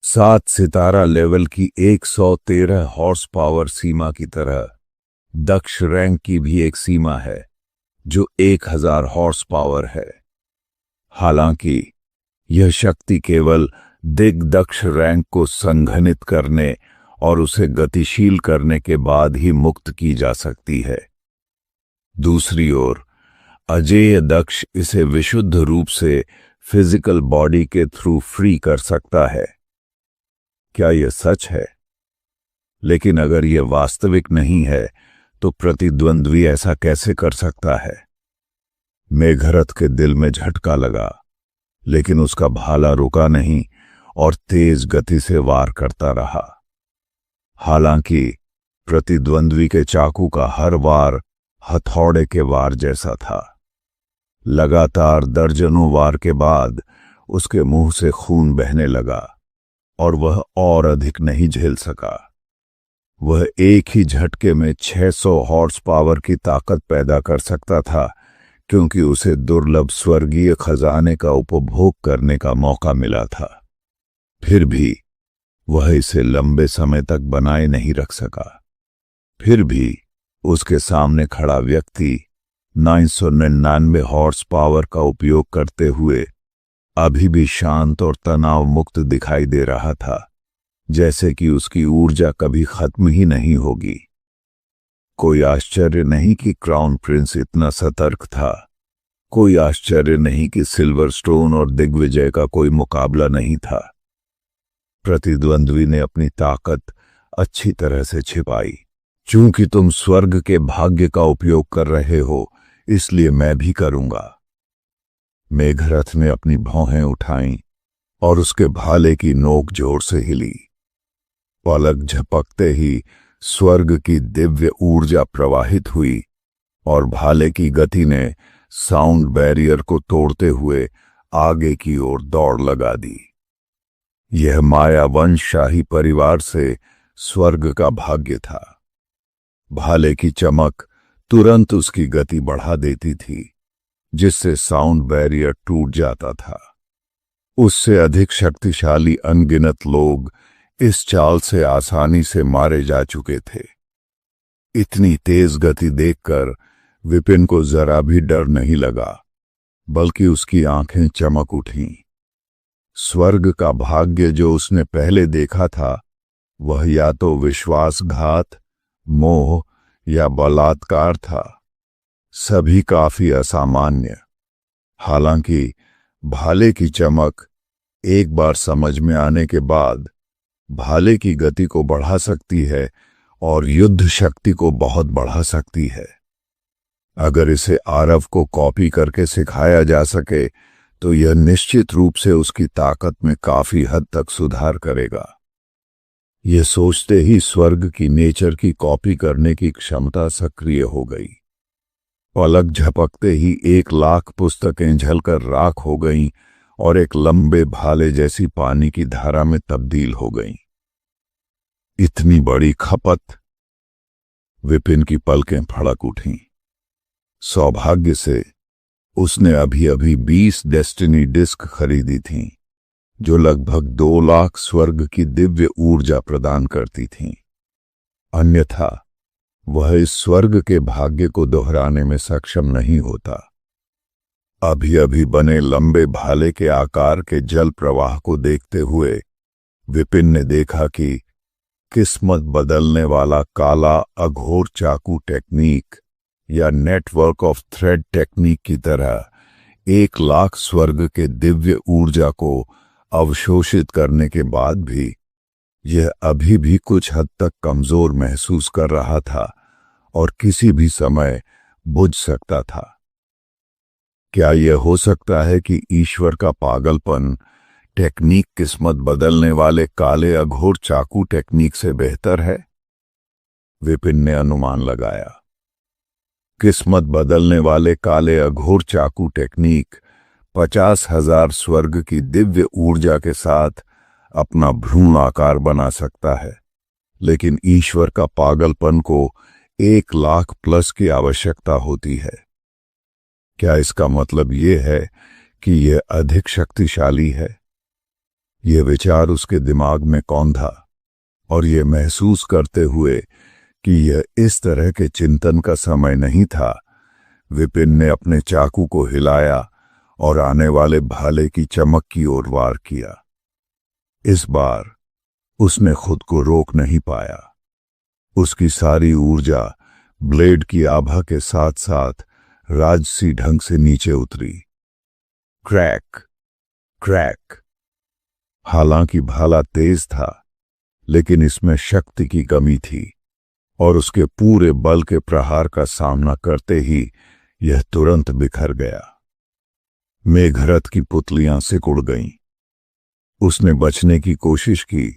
सात सितारा लेवल की 113 horse power सीमा की तरह दक्ष रैंक की भी एक सीमा है जो 1000 हॉर्स पावर है। हालांकि यह शक्ति केवल दिग्दक्ष रैंक को संघनित करने और उसे गतिशील करने के बाद ही मुक्त की जा सकती है। दूसरी ओर अजेय दक्ष इसे विशुद्ध रूप से फिजिकल बॉडी के थ्रू फ्री कर सकता है। क्या यह सच है? लेकिन अगर यह वास्तविक नहीं है तो प्रतिद्वंद्वी ऐसा कैसे कर सकता है? मेघरथ के दिल में झटका लगा, लेकिन उसका भाला रुका नहीं और तेज गति से वार करता रहा। हालांकि प्रतिद्वंद्वी के चाकू का हर वार हथौड़े के वार जैसा था। लगातार दर्जनों वार के बाद उसके मुंह से खून बहने लगा और वह और अधिक नहीं झेल सका। वह एक ही झटके में 600 हॉर्स पावर की ताकत पैदा कर सकता था, क्योंकि उसे दुर्लभ स्वर्गीय खजाने का उपभोग करने का मौका मिला था। फिर भी वह इसे लंबे समय तक बनाए नहीं रख सका। फिर भी उसके सामने खड़ा व्यक्ति 999 हॉर्स पावर का उपयोग करते हुए अभी भी शांत और तनाव मुक्त दिखाई दे रहा था, जैसे कि उसकी ऊर्जा कभी खत्म ही नहीं होगी। कोई आश्चर्य नहीं कि क्राउन प्रिंस इतना सतर्क था। कोई आश्चर्य नहीं कि सिल्वर स्टोन और दिग्विजय का कोई मुकाबला नहीं था। प्रतिद्वंद्वी ने अपनी ताकत अच्छी तरह से छिपाई। चूंकि तुम स्वर्ग के भाग्य का उपयोग कर रहे हो, इसलिए मैं भी करूंगा। मेघरथ ने अपनी भौहें उठाईं और उसके भाले की नोक जोर से हिली। पलक झपकते ही स्वर्ग की दिव्य ऊर्जा प्रवाहित हुई और भाले की गति ने साउंड बैरियर को तोड़ते हुए आगे की ओर दौड़ लगा दी। यह मायावंश शाही परिवार से स्वर्ग का भाग्य था। भाले की चमक तुरंत उसकी गति बढ़ा देती थी, जिससे साउंड बैरियर टूट जाता था। उससे अधिक शक्तिशाली अनगिनत लोग इस चाल से आसानी से मारे जा चुके थे। इतनी तेज गति देखकर विपिन को जरा भी डर नहीं लगा, बल्कि उसकी आंखें चमक उठीं। स्वर्ग का भाग्य जो उसने पहले देखा था, वह या तो विश्वासघात, मोह या बलात्कार था। सभी काफी असामान्य। हालांकि भाले की चमक एक बार समझ में आने के बाद भाले की गति को बढ़ा सकती है और युद्ध शक्ति को बहुत बढ़ा सकती है। अगर इसे आरव को कॉपी करके सिखाया जा सके तो यह निश्चित रूप से उसकी ताकत में काफी हद तक सुधार करेगा। यह सोचते ही स्वर्ग की नेचर की कॉपी करने की क्षमता सक्रिय हो गई। पलक झपकते ही 1,00,000 पुस्तकें झलकर राख हो गईं और एक लंबे भाले जैसी पानी की धारा में तब्दील हो गईं। इतनी बड़ी खपत! विपिन की पलकें फड़क उठीं। सौभाग्य से उसने अभी अभी 20 डेस्टिनी डिस्क खरीदी थीं, जो लगभग 2 लाख स्वर्ग की दिव्य ऊर्जा प्रदान करती थीं। अन्यथा वह इस स्वर्ग के भाग्य को दोहराने में सक्षम नहीं होता। अभी अभी बने लंबे भाले के आकार के जल प्रवाह को देखते हुए विपिन ने देखा कि किस्मत बदलने वाला काला अघोर चाकू टेक्निक या नेटवर्क ऑफ थ्रेड टेक्निक की तरह 1,00,000 स्वर्ग के दिव्य ऊर्जा को अवशोषित करने के बाद भी यह अभी भी कुछ हद तक कमजोर महसूस कर रहा था और किसी भी समय बुझ सकता था। क्या यह हो सकता है कि ईश्वर का पागलपन टेक्निक किस्मत बदलने वाले काले अघोर चाकू टेक्निक से बेहतर है? विपिन ने अनुमान लगाया। किस्मत बदलने वाले काले अघोर चाकू टेक्निक 50,000 स्वर्ग की दिव्य ऊर्जा के साथ अपना भ्रूण आकार बना सकता है, लेकिन ईश्वर का पागलपन को 1,00,000 प्लस की आवश्यकता होती है। क्या इसका मतलब यह है कि यह अधिक शक्तिशाली है? ये विचार उसके दिमाग में कौंधा और ये महसूस करते हुए कि यह इस तरह के चिंतन का समय नहीं था, विपिन ने अपने चाकू को हिलाया और आने वाले भाले की चमक की ओर वार किया। इस बार उसने खुद को रोक नहीं पाया। उसकी सारी ऊर्जा ब्लेड की आभा के साथ साथ राजसी ढंग से नीचे उतरी। Crack crack. हालांकि भाला तेज था, लेकिन इसमें शक्ति की कमी थी और उसके पूरे बल के प्रहार का सामना करते ही यह तुरंत बिखर गया। मेघरथ की पुतलियां सिकुड़ गईं। उसने बचने की कोशिश की,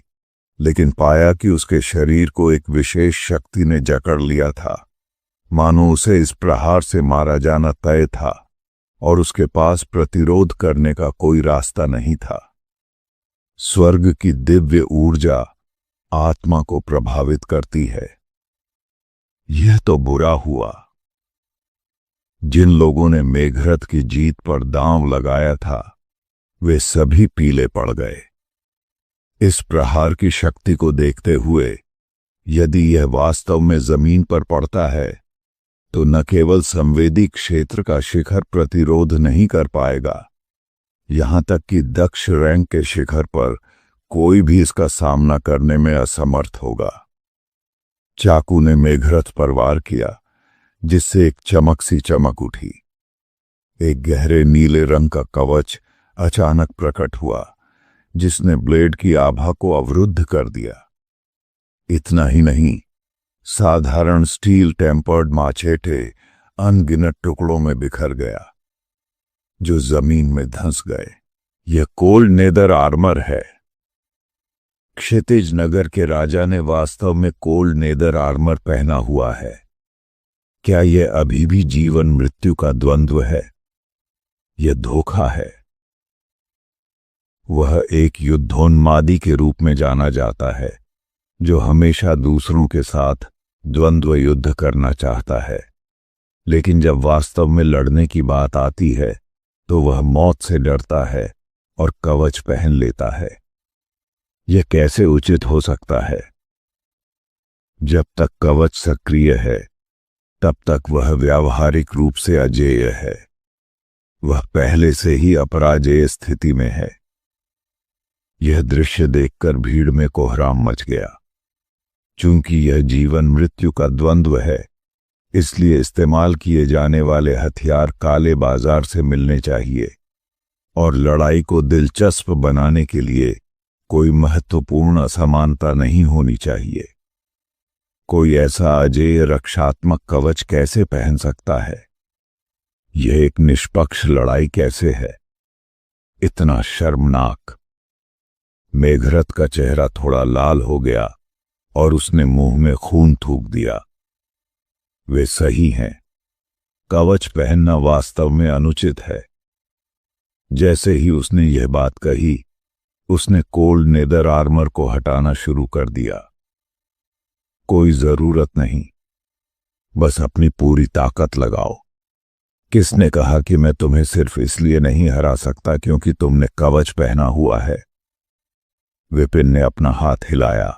लेकिन पाया कि उसके शरीर को एक विशेष शक्ति ने जकड़ लिया था, मानो उसे इस प्रहार से मारा जाना तय था और उसके पास प्रतिरोध करने का कोई रास्ता नहीं था। स्वर्ग की दिव्य ऊर्जा आत्मा को प्रभावित करती है। यह तो बुरा हुआ। जिन लोगों ने मेघरथ की जीत पर दांव लगाया था, वे सभी पीले पड़ गए। इस प्रहार की शक्ति को देखते हुए यदि यह वास्तव में जमीन पर पड़ता है तो न केवल संवेदी क्षेत्र का शिखर प्रतिरोध नहीं कर पाएगा, यहां तक कि दक्ष रैंक के शिखर पर कोई भी इसका सामना करने में असमर्थ होगा। चाकू ने मेघरथ पर वार किया, जिससे एक चमक सी चमक उठी। एक गहरे नीले रंग का कवच अचानक प्रकट हुआ, जिसने ब्लेड की आभा को अवरुद्ध कर दिया। इतना ही नहीं, साधारण स्टील टेम्पर्ड माचेटे अनगिनत टुकड़ों में बिखर गया, जो जमीन में धंस गए। यह कोल्ड नेदर आर्मर है। क्षितिज नगर के राजा ने वास्तव में कोल्ड नेदर आर्मर पहना हुआ है। क्या यह अभी भी जीवन मृत्यु का द्वंद्व है? यह धोखा है। वह एक युद्धोन्मादी के रूप में जाना जाता है, जो हमेशा दूसरों के साथ द्वंद्व युद्ध करना चाहता है, लेकिन जब वास्तव में लड़ने की बात आती है तो वह मौत से डरता है और कवच पहन लेता है। यह कैसे उचित हो सकता है? जब तक कवच सक्रिय है, तब तक वह व्यावहारिक रूप से अजेय है। वह पहले से ही अपराजेय स्थिति में है। यह दृश्य देखकर भीड़ में कोहराम मच गया। चूंकि यह जीवन मृत्यु का द्वंद्व है, इसलिए इस्तेमाल किए जाने वाले हथियार काले बाजार से मिलने चाहिए और लड़ाई को दिलचस्प बनाने के लिए कोई महत्वपूर्ण असमानता नहीं होनी चाहिए। कोई ऐसा अजेय रक्षात्मक कवच कैसे पहन सकता है? यह एक निष्पक्ष लड़ाई कैसे है? इतना शर्मनाक। मेघरथ का चेहरा थोड़ा लाल हो गया और उसने मुंह में खून थूक दिया। वे सही हैं। कवच पहनना वास्तव में अनुचित है। जैसे ही उसने यह बात कही, उसने कोल्ड नेदर आर्मर को हटाना शुरू कर दिया। कोई जरूरत नहीं, बस अपनी पूरी ताकत लगाओ। किसने कहा कि मैं तुम्हें सिर्फ इसलिए नहीं हरा सकता क्योंकि तुमने कवच पहना हुआ है? विपिन ने अपना हाथ हिलाया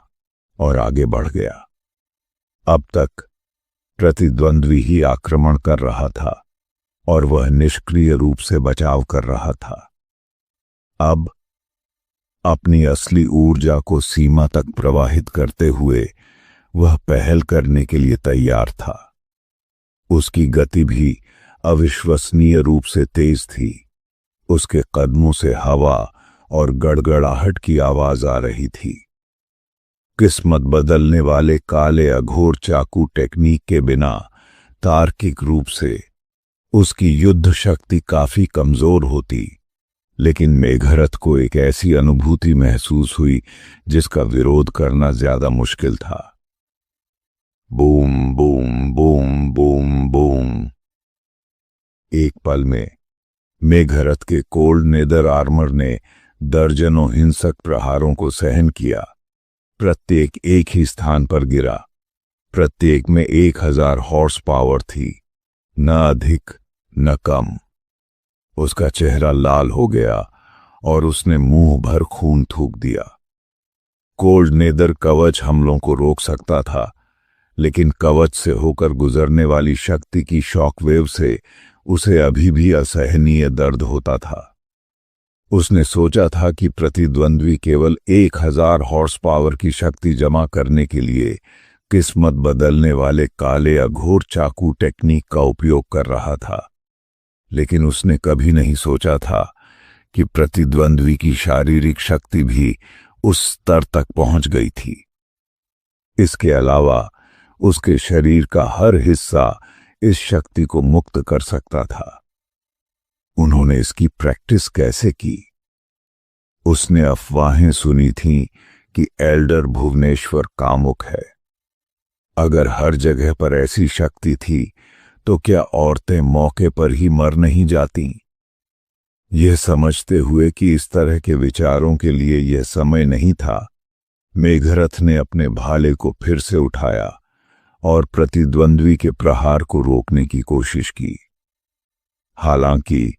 और आगे बढ़ गया। अब तक प्रतिद्वंद्वी ही आक्रमण कर रहा था और वह निष्क्रिय रूप से बचाव कर रहा था। अब अपनी असली ऊर्जा को सीमा तक प्रवाहित करते हुए वह पहल करने के लिए तैयार था। उसकी गति भी अविश्वसनीय रूप से तेज थी। उसके कदमों से हवा और गड़गड़ाहट की आवाज आ रही थी। किस्मत बदलने वाले काले अघोर चाकू टेक्निक के बिना तार्किक रूप से उसकी युद्ध शक्ति काफी कमजोर होती, लेकिन मेघरथ को एक ऐसी अनुभूति महसूस हुई जिसका विरोध करना ज्यादा मुश्किल था। Boom boom boom boom boom. एक पल में मेघरथ के कोल्ड नेदर आर्मर ने दर्जनों हिंसक प्रहारों को सहन किया। प्रत्येक एक ही स्थान पर गिरा। प्रत्येक में 1000 हॉर्स पावर थी, न अधिक न कम। उसका चेहरा लाल हो गया और उसने मुंह भर खून थूक दिया। कोल्ड नेदर कवच हमलों को रोक सकता था, लेकिन कवच से होकर गुजरने वाली शक्ति की शॉकवेव से उसे अभी भी असहनीय दर्द होता था। उसने सोचा था कि प्रतिद्वंद्वी केवल 1000 हॉर्स पावर की शक्ति जमा करने के लिए किस्मत बदलने वाले काले अघोर चाकू टेक्निक का उपयोग कर रहा था, लेकिन उसने कभी नहीं सोचा था कि प्रतिद्वंद्वी की शारीरिक शक्ति भी उस स्तर तक पहुंच गई थी। इसके अलावा उसके शरीर का हर हिस्सा इस शक्ति को मुक्त कर सकता था। उन्होंने इसकी प्रैक्टिस कैसे की? उसने अफवाहें सुनी थीं कि एल्डर भुवनेश्वर कामुक है। अगर हर जगह पर ऐसी शक्ति थी तो क्या औरतें मौके पर ही मर नहीं जाती? यह समझते हुए कि इस तरह के विचारों के लिए यह समय नहीं था, मेघरथ ने अपने भाले को फिर से उठाया और प्रतिद्वंद्वी के प्रहार को रोकने की कोशिश की। हालांकि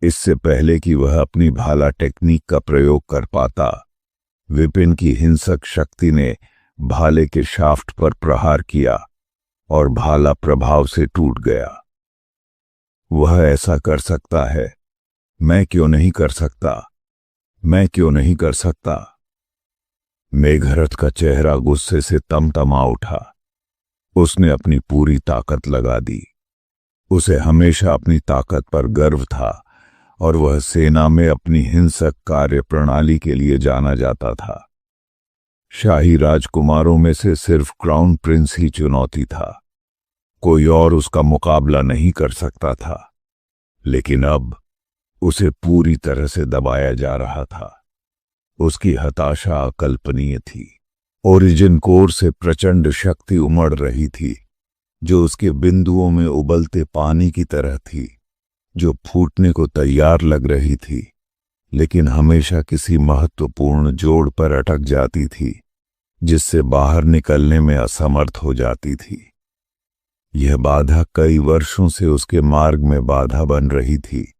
इससे पहले कि वह अपनी भाला टेक्निक का प्रयोग कर पाता, विपिन की हिंसक शक्ति ने भाले के शाफ्ट पर प्रहार किया और भाला प्रभाव से टूट गया। वह ऐसा कर सकता है, मैं क्यों नहीं कर सकता? मैं क्यों नहीं कर सकता? मेघरथ का चेहरा गुस्से से तमतमा उठा। उसने अपनी पूरी ताकत लगा दी। उसे हमेशा अपनी ताकत पर गर्व था और वह सेना में अपनी हिंसक कार्य प्रणाली के लिए जाना जाता था। शाही राजकुमारों में से सिर्फ क्राउन प्रिंस ही चुनौती था, कोई और उसका मुकाबला नहीं कर सकता था। लेकिन अब उसे पूरी तरह से दबाया जा रहा था। उसकी हताशा अकल्पनीय थी। ओरिजिन कोर से प्रचंड शक्ति उमड़ रही थी, जो उसके बिंदुओं में उबलते पानी की तरह थी, जो फूटने को तैयार लग रही थी, लेकिन हमेशा किसी महत्वपूर्ण जोड़ पर अटक जाती थी, जिससे बाहर निकलने में असमर्थ हो जाती थी। यह बाधा कई वर्षों से उसके मार्ग में बाधा बन रही थी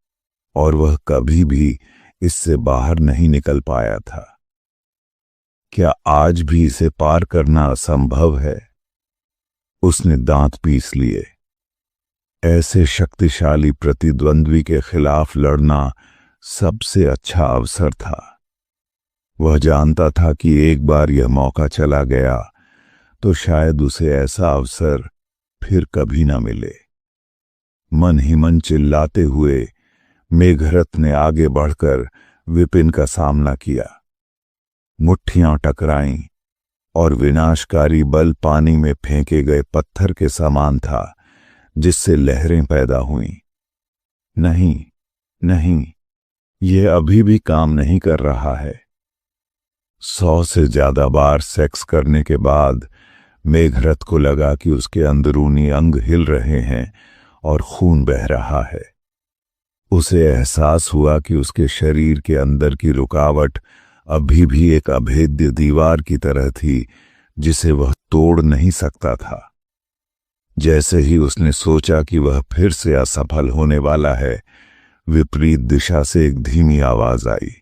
और वह कभी भी इससे बाहर नहीं निकल पाया था। क्या आज भी इसे पार करना असंभव है? उसने दांत पीस लिए। ऐसे शक्तिशाली प्रतिद्वंद्वी के खिलाफ लड़ना सबसे अच्छा अवसर था। वह जानता था कि एक बार यह मौका चला गया तो शायद उसे ऐसा अवसर फिर कभी न मिले। मन ही मन चिल्लाते हुए मेघरथ ने आगे बढ़कर विपिन का सामना किया। मुट्ठियां टकराईं और विनाशकारी बल पानी में फेंके गए पत्थर के समान था, जिससे लहरें पैदा हुईं। नहीं, नहीं, यह अभी भी काम नहीं कर रहा है। 100 से ज्यादा बार सेक्स करने के बाद मेघरथ को लगा कि उसके अंदरूनी अंग हिल रहे हैं और खून बह रहा है। उसे एहसास हुआ कि उसके शरीर के अंदर की रुकावट अभी भी एक अभेद्य दीवार की तरह थी, जिसे वह तोड़ नहीं सकता था। जैसे ही उसने सोचा कि वह फिर से असफल होने वाला है, विपरीत दिशा से एक धीमी आवाज आई।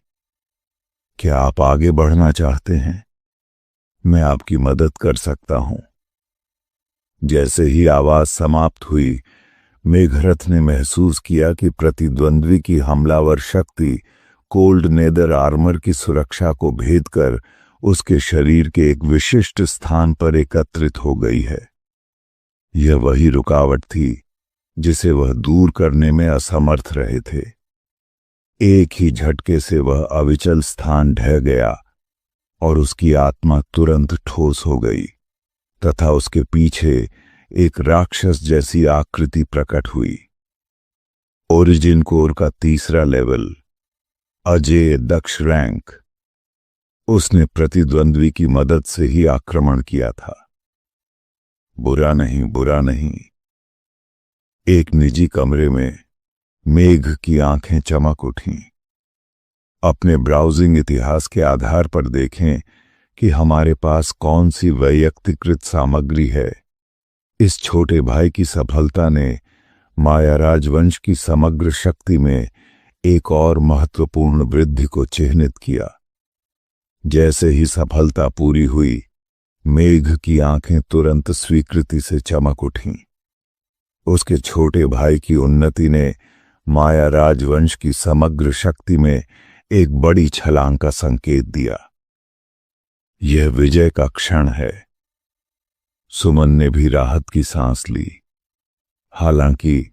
क्या आप आगे बढ़ना चाहते हैं? मैं आपकी मदद कर सकता हूं। जैसे ही आवाज समाप्त हुई, मेघरथ ने महसूस किया कि प्रतिद्वंद्वी की हमलावर शक्ति कोल्ड नेदर आर्मर की सुरक्षा को भेदकर उसके शरीर के एक विशिष्ट स्थान पर एकत्रित हो गई है। यह वही रुकावट थी जिसे वह दूर करने में असमर्थ रहे थे। एक ही झटके से वह अविचल स्थान ढह गया और उसकी आत्मा तुरंत ठोस हो गई तथा उसके पीछे एक राक्षस जैसी आकृति प्रकट हुई। ओरिजिन कोर का 3रा लेवल, अजेय दक्ष रैंक। उसने प्रतिद्वंद्वी की मदद से ही आक्रमण किया था। बुरा नहीं, बुरा नहीं। एक निजी कमरे में मेघ की आंखें चमक उठीं। अपने ब्राउजिंग इतिहास के आधार पर देखें कि हमारे पास कौन सी वैयक्तिकृत सामग्री है। इस छोटे भाई की सफलता ने माया राजवंश की समग्र शक्ति में एक और महत्वपूर्ण वृद्धि को चिह्नित किया। जैसे ही सफलता पूरी हुई, मेघ की आंखें तुरंत स्वीकृति से चमक उठीं। उसके छोटे भाई की उन्नति ने माया राजवंश की समग्र शक्ति में एक बड़ी छलांग का संकेत दिया। यह विजय का क्षण है। सुमन ने भी राहत की सांस ली। हालांकि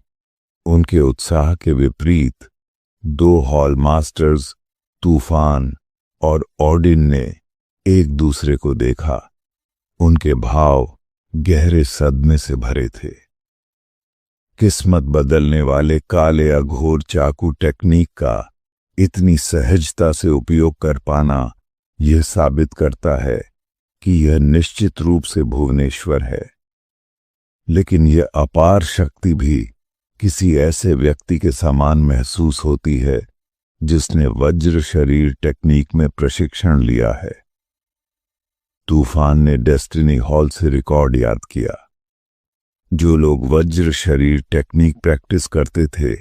उनके उत्साह के विपरीत दो हॉल मास्टर्स, तूफान और ऑडिन ने एक दूसरे को देखा। उनके भाव गहरे सदमे से भरे थे। किस्मत बदलने वाले काले अघोर चाकू टेक्निक का इतनी सहजता से उपयोग कर पाना यह साबित करता है कि यह निश्चित रूप से भुवनेश्वर है। लेकिन यह अपार शक्ति भी किसी ऐसे व्यक्ति के समान महसूस होती है जिसने वज्र शरीर टेक्निक में प्रशिक्षण लिया है। तूफान ने डेस्टिनी हॉल से रिकॉर्ड याद किया। जो लोग वज्र शरीर टेक्निक प्रैक्टिस करते थे,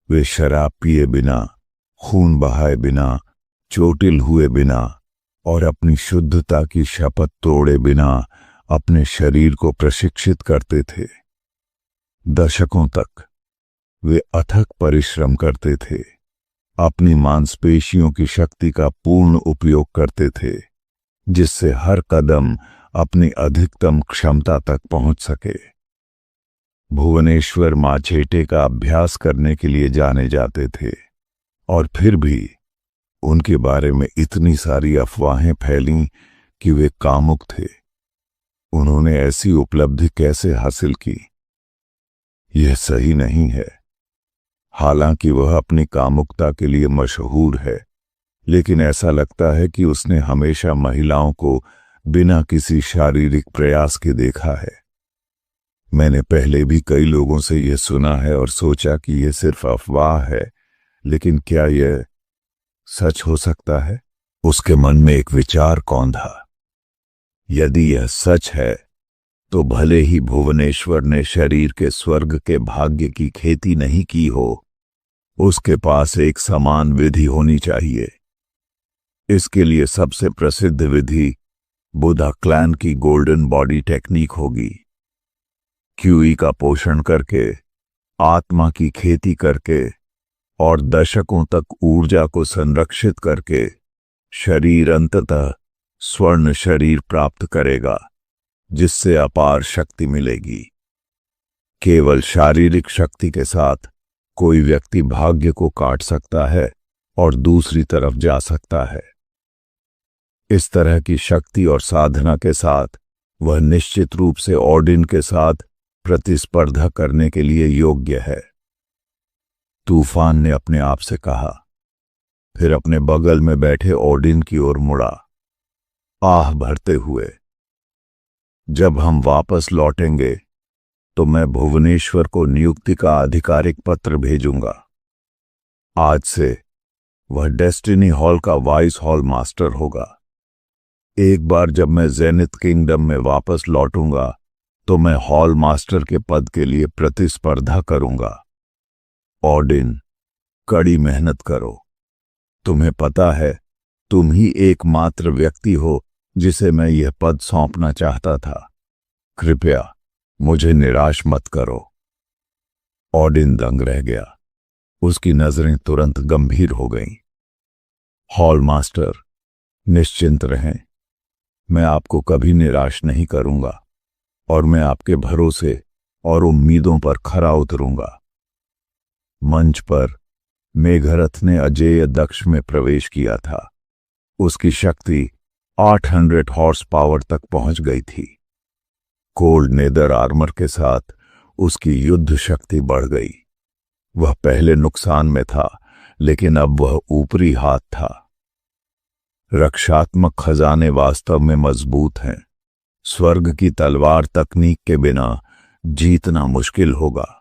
वे शराब पिए बिना, खून बहाए बिना, चोटिल हुए बिना और अपनी शुद्धता की शपथ तोड़े बिना अपने शरीर को प्रशिक्षित करते थे। दशकों तक वे अथक परिश्रम करते थे, अपनी मांसपेशियों की शक्ति का पूर्ण उपयोग करते थे, जिससे हर कदम अपनी अधिकतम क्षमता तक पहुंच सके। भुवनेश्वर माचेटे का अभ्यास करने के लिए जाने जाते थे, और फिर भी उनके बारे में इतनी सारी अफवाहें फैलीं कि वे कामुक थे। उन्होंने ऐसी उपलब्धि कैसे हासिल की? यह सही नहीं है। हालांकि वह अपनी कामुकता के लिए मशहूर है, लेकिन ऐसा लगता है कि उसने हमेशा महिलाओं को बिना किसी शारीरिक प्रयास के देखा है। मैंने पहले भी कई लोगों से यह सुना है और सोचा कि यह सिर्फ अफवाह है, लेकिन क्या यह सच हो सकता है? उसके मन में एक विचार कौंधा। यदि यह सच है तो भले ही भुवनेश्वर ने शरीर के स्वर्ग के भाग्य की खेती नहीं की हो, उसके पास एक समान विधि होनी चाहिए। इसके लिए सबसे प्रसिद्ध विधि बुधा क्लैन की गोल्डन बॉडी टेक्निक होगी। क्यूई का पोषण करके, आत्मा की खेती करके और दशकों तक ऊर्जा को संरक्षित करके शरीर अंततः स्वर्ण शरीर प्राप्त करेगा, जिससे अपार शक्ति मिलेगी। केवल शारीरिक शक्ति के साथ कोई व्यक्ति भाग्य को काट सकता है और दूसरी तरफ जा सकता है। इस तरह की शक्ति और साधना के साथ वह निश्चित रूप से ऑडिन के साथ प्रतिस्पर्धा करने के लिए योग्य है। तूफान ने अपने आप से कहा, फिर अपने बगल में बैठे ऑडिन की ओर मुड़ा, आह भरते हुए। जब हम वापस लौटेंगे तो मैं भुवनेश्वर को नियुक्ति का आधिकारिक पत्र भेजूंगा। आज से वह डेस्टिनी हॉल का वाइस हॉल मास्टर होगा। एक बार जब मैं जेनिथ किंगडम में वापस लौटूंगा तो मैं हॉल मास्टर के पद के लिए प्रतिस्पर्धा करूंगा। ऑडिन, कड़ी मेहनत करो। तुम्हें पता है, तुम ही एकमात्र व्यक्ति हो जिसे मैं यह पद सौंपना चाहता था। कृपया मुझे निराश मत करो। ऑडिन दंग रह गया। उसकी नजरें तुरंत गंभीर हो गईं। हॉल मास्टर, निश्चिंत रहें, मैं आपको कभी निराश नहीं करूंगा और मैं आपके भरोसे और उम्मीदों पर खरा उतरूंगा। मंच पर मेघरथ ने अजेय दक्ष में प्रवेश किया था। उसकी शक्ति 800 हॉर्स पावर तक पहुंच गई थी। कोल्ड नेदर आर्मर के साथ उसकी युद्ध शक्ति बढ़ गई। वह पहले नुकसान में था, लेकिन अब वह ऊपरी हाथ था। रक्षात्मक खजाने वास्तव में मजबूत हैं। स्वर्ग की तलवार तकनीक के बिना जीतना मुश्किल होगा।